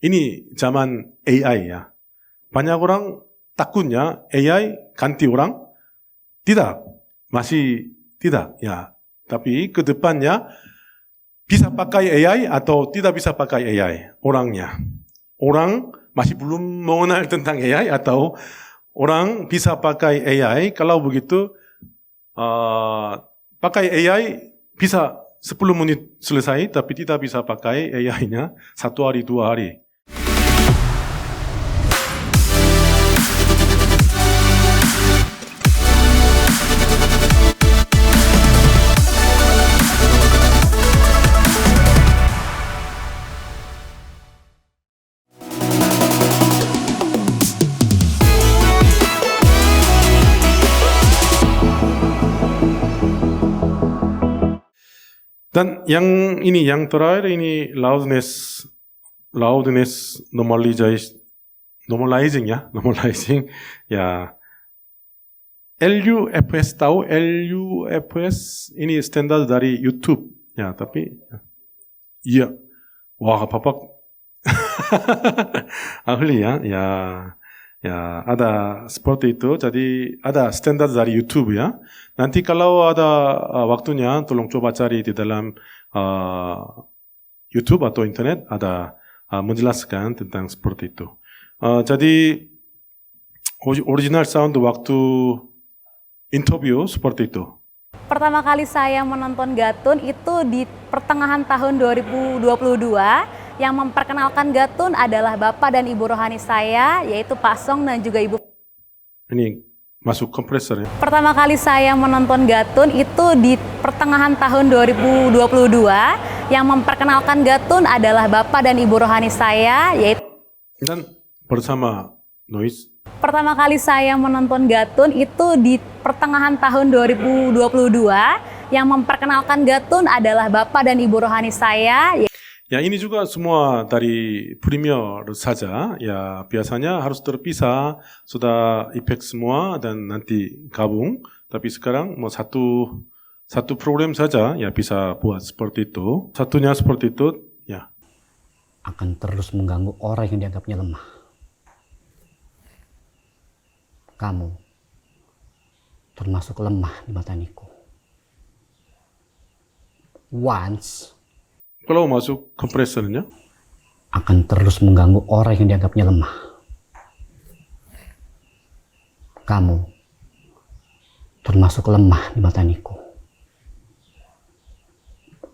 Ini zaman AI ya. Banyak orang takutnya AI ganti orang. Tidak, masih tidak ya. Tapi ke depannya bisa pakai AI atau tidak bisa pakai AI orangnya. Orang masih belum mengenal tentang AI atau orang bisa pakai AI. Kalau begitu pakai AI bisa 10 menit selesai, tapi tidak bisa pakai AI-nya 1 hari, 2 hari. Dan yang terakhir ini loudness normalizing ya. LUFS tahu? LUFS ini standar dari YouTube ya, tapi iya, wah Bapak ahli ya. Ya, ada seperti itu. Jadi ada standar dari YouTube ya. Nanti kalau ada waktunya, tolong coba cari di dalam YouTube atau internet ada menjelaskan tentang seperti itu. Jadi original sound waktu interview seperti itu. Pertama kali saya menonton Gatun itu di pertengahan tahun 2022. Yang memperkenalkan Gatun adalah Bapak dan Ibu rohani saya, yaitu Pak Song dan juga Ibu. Ini masuk kompresor ya. Pertama kali saya menonton Gatun itu di pertengahan tahun 2022. Yang memperkenalkan Gatun adalah Bapak dan Ibu rohani saya, yaitu. Dan bersama Noise. Pertama kali saya menonton Gatun itu di pertengahan tahun 2022. Yang memperkenalkan Gatun adalah Bapak dan Ibu rohani saya. Ya, ini juga semua dari Premiere saja. Ya, biasanya harus terpisah, sudah efek semua dan nanti gabung. Tapi sekarang mau satu program saja ya bisa buat seperti itu. Satunya seperti itu ya. Akan terus mengganggu orang yang dianggapnya lemah. Kamu termasuk lemah di mata Niko. Once kalau masuk kompresornya akan terus mengganggu orang yang dianggapnya lemah. Kamu termasuk lemah di mata Niko.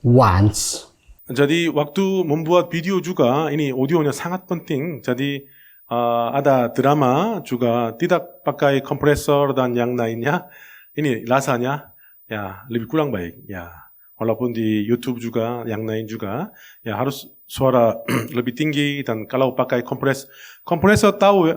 Once. Jadi waktu membuat video juga ini audionya sangat penting. Jadi ada drama juga tidak pakai kompresor dan yang lainnya. Ini rasanya ya lebih kurang baik ya. Walaupun di YouTube juga, yang lain juga, ya harus suara lebih tinggi. Dan kalau pakai kompresor tahu ya,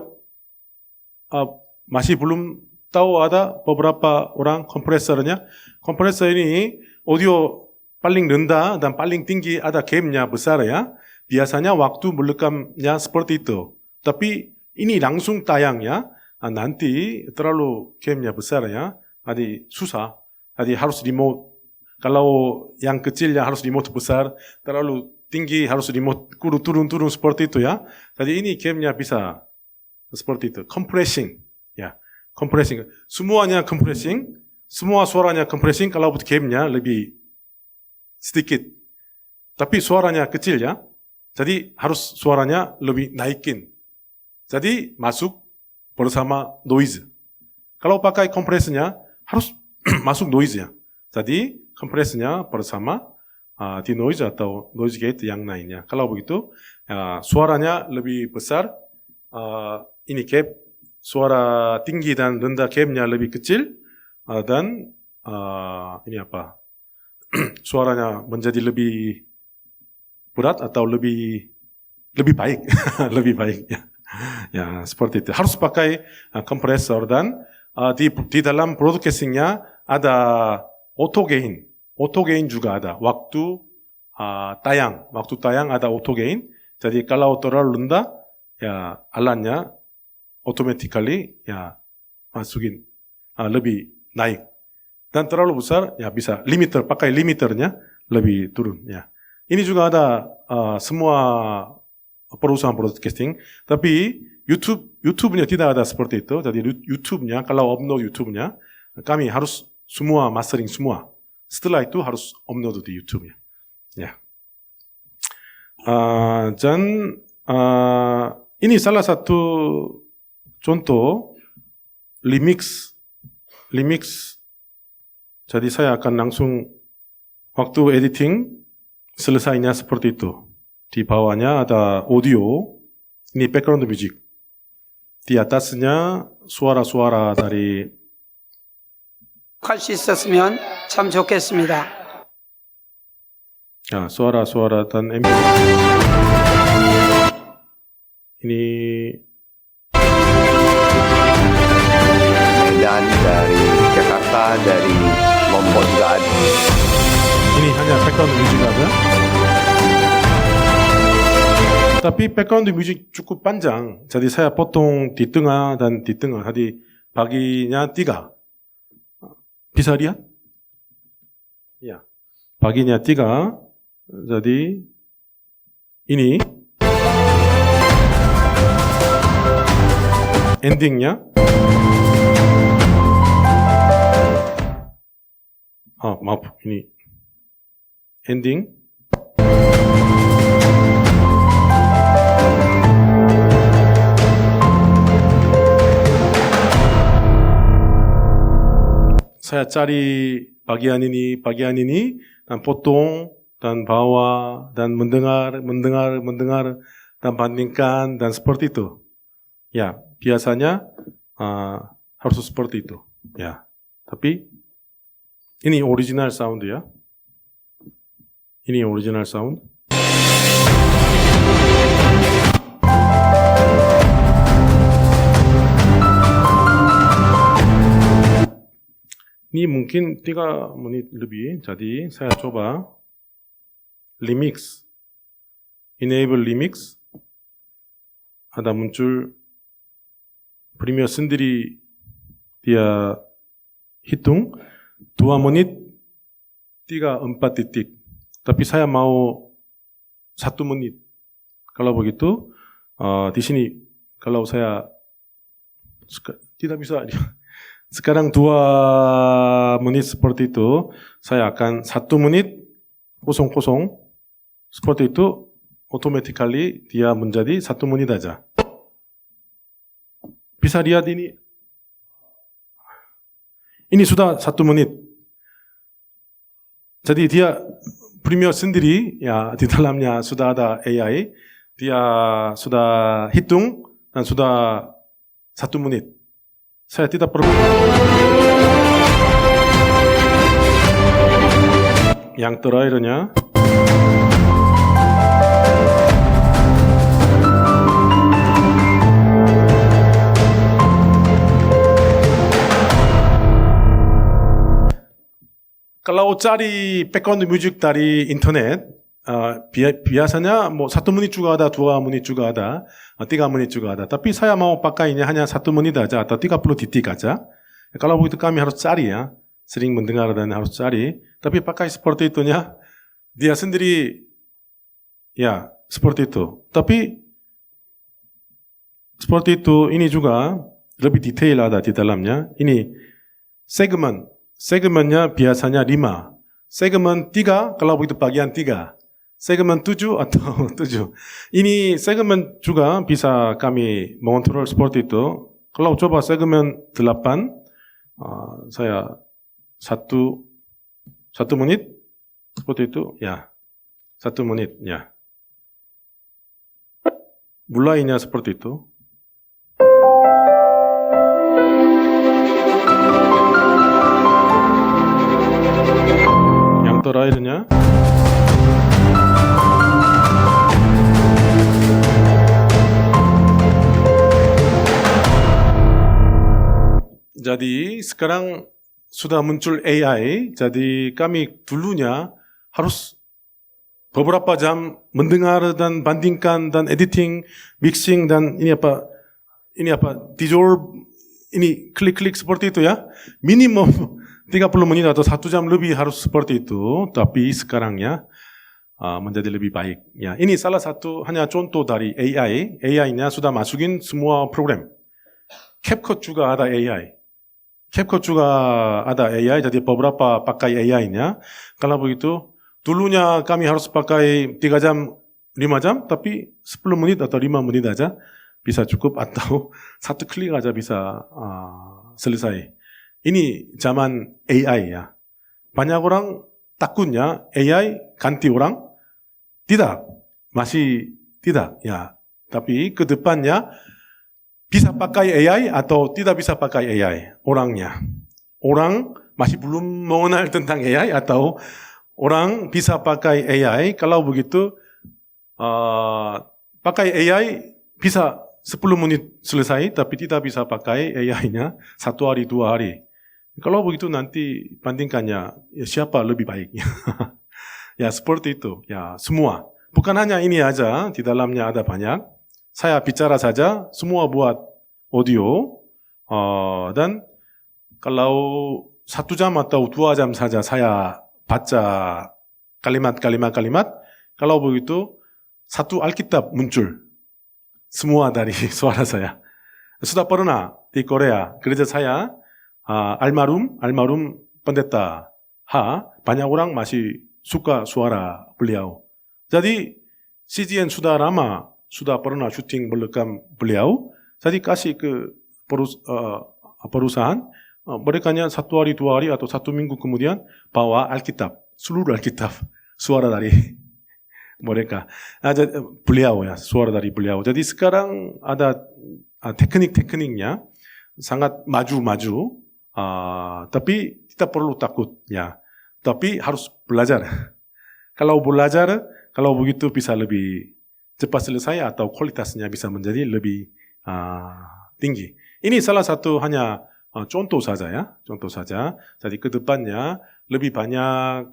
masih belum tahu ada beberapa orang kompresornya. Kompresor ini audio paling rendah dan paling tinggi ada gapnya besar ya. Biasanya waktu merekamnya seperti itu. Tapi ini langsung tayang ya. Nanti terlalu gapnya besar ya. Jadi susah. Jadi harus remote. Kalau yang kecilnya harus remote besar, terlalu tinggi harus remote turun seperti itu ya. Jadi ini gapnya bisa seperti itu. Compressing, ya, compressing. Semuanya compressing, semua suaranya compressing. Kalau gapnya lebih sedikit, tapi suaranya kecil ya. Jadi harus suaranya lebih naikin. Jadi masuk bersama noise. Kalau pakai kompresnya harus masuk noise ya. Jadi kompresnya bersama di noise atau noise gate yang lainnya. Kalau begitu suaranya lebih besar, ini gap suara tinggi dan rendah gapnya lebih kecil dan ini apa suaranya menjadi lebih berat atau lebih baik lebih baik ya. Ya seperti itu. Harus pakai kompresor dan di dalam broadcastingnya ada auto gain juga ada. Waktu tayang ada auto gain. Jadi kalau terlalu rendah, ya alarmnya automatically ya masukin lebih naik. Dan terlalu besar, ya bisa pakai limiternya lebih turun. Ya. Ini juga ada semua perusahaan broadcasting. Tapi YouTube-nya tidak ada seperti itu. Jadi YouTube-nya kalau upload YouTube-nya kami harus semua mastering semua. Setelah itu harus upload di YouTube-nya. Ya. Dan ini salah satu contoh remix. Jadi saya akan langsung waktu editing selesainya seperti itu. Di bawahnya ada audio, ini background music. Di atasnya suara-suara dari 할 수 있었으면 참 좋겠습니다. suara-suara dan MP. Ini Medan, dari Jakarta, dari Lombok juga ada. ini hanya background music aja. Tapi background music cukup panjang. Jadi saya potong di tengah dan di tengah. Jadi baginya 3. Bisa lihat? Ya. Baginya 3. Jadi ini endingnya maaf, ini ending. saya cari bagian ini, dan potong, dan bawa, dan mendengar, dan bandingkan, dan seperti itu. Ya, biasanya harus seperti itu. Ya, tapi ini original sound ya. Ini original sound. Ini mungkin 3 menit lebih. Jadi saya coba remix, enable remix. Ada muncul Premiere sendiri dia hitung 2 menit 3, 4 titik. Tapi saya mau 1 menit. Kalau begitu di sini kalau saya tidak bisa. Sekarang 2 menit seperti itu, saya akan 1 menit kosong seperti itu, automatically dia menjadi 1 menit aja. Bisa lihat ini. Ini sudah 1 menit. Jadi dia Premiere sendiri ya di dalamnya sudah ada AI, dia sudah hitung dan sudah 1 menit. Saya tidak perlu. Yang terakhirnya kalau cari background music dari internet biasanya 뭐 1 menit juga ada, 2 menit juga ada, 3 menit juga ada. Tapi saya mau pakainya hanya 1 menit aja atau 30 detik aja. Kalau begitu kami harus cari ya, sering mendengar dan harus cari. Tapi pakai seperti itunya, dia sendiri ya seperti itu. Tapi seperti itu ini juga lebih detail ada di dalamnya. Ini segmennya biasanya 5. segmen 3 kalau begitu bagian 3. segmen 7 atau 7. Ini segmen juga bisa kami mengontrol seperti itu. Kalau coba segmen 8, saya 1 menit seperti itu, ya 1 menit, ya. Mulainya seperti itu. Yang terakhirnya. Jadi sekarang sudah muncul AI, jadi kami dulunya harus beberapa jam mendengar dan bandingkan dan editing, mixing dan ini apa, dissolve, ini klik-klik seperti itu ya. Minimum 30 menit atau 1 jam lebih harus seperti itu. Tapi sekarangnya menjadi lebih baik. Ya, ini salah satu hanya contoh dari AI. AI-nya sudah masukin semua program. CapCut juga ada AI. CapCut juga ada AI, jadi beberapa pakai AI-nya. Kalau begitu, dulunya kami harus pakai 3 jam, 5 jam, tapi 10 menit atau 5 menit aja bisa cukup, atau satu klik aja bisa selesai. Ini zaman AI ya. Banyak orang takutnya AI ganti orang. Tidak, masih tidak ya. Tapi ke depannya bisa pakai AI atau tidak bisa pakai AI orangnya. Orang masih belum mengenal tentang AI atau orang bisa pakai AI. Kalau begitu pakai AI bisa 10 menit selesai, tapi tidak bisa pakai AI-nya 1 hari, 2 hari. Kalau begitu nanti bandingkannya ya, siapa lebih baik. Ya seperti itu. Ya semua. Bukan hanya ini aja, di dalamnya ada banyak. Saya bicara saja, semua buat audio, dan kalau 1 jam atau 2 jam saja saya baca kalimat, kalau begitu 1 Alkitab muncul. Semua dari suara saya. Sudah pernah di Korea, gereja saya, almarhum pendeta banyak orang masih suka suara beliau. Jadi CGN sudah lama, sudah pernah syuting belakang beliau. Jadi kasih ke perusahaan, mereka hanya 1 hari, 2 hari atau 1 minggu kemudian bawa Alkitab, seluruh Alkitab, suara dari mereka. Beliau ya, suara dari beliau. Jadi sekarang ada teknik-tekniknya sangat maju-maju, tapi tidak perlu takut ya. Tapi harus belajar. Kalau belajar, kalau begitu bisa lebih cepat selesai atau kualitasnya bisa menjadi lebih tinggi. Ini salah satu hanya contoh saja ya, contoh saja. Jadi ke depannya lebih banyak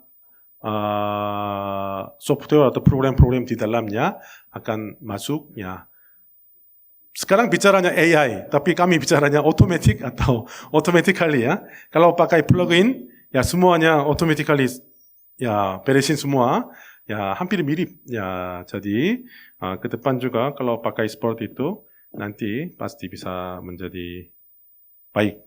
software atau program-program di dalamnya akan masuk ya. Sekarang bicaranya AI, tapi kami bicaranya otomatik atau automatically ya. Kalau pakai plugin, ya semuanya automatically ya beresin semua. Ya hampir mirip ya. Jadi ke depan juga kalau pakai seperti itu nanti pasti bisa menjadi baik.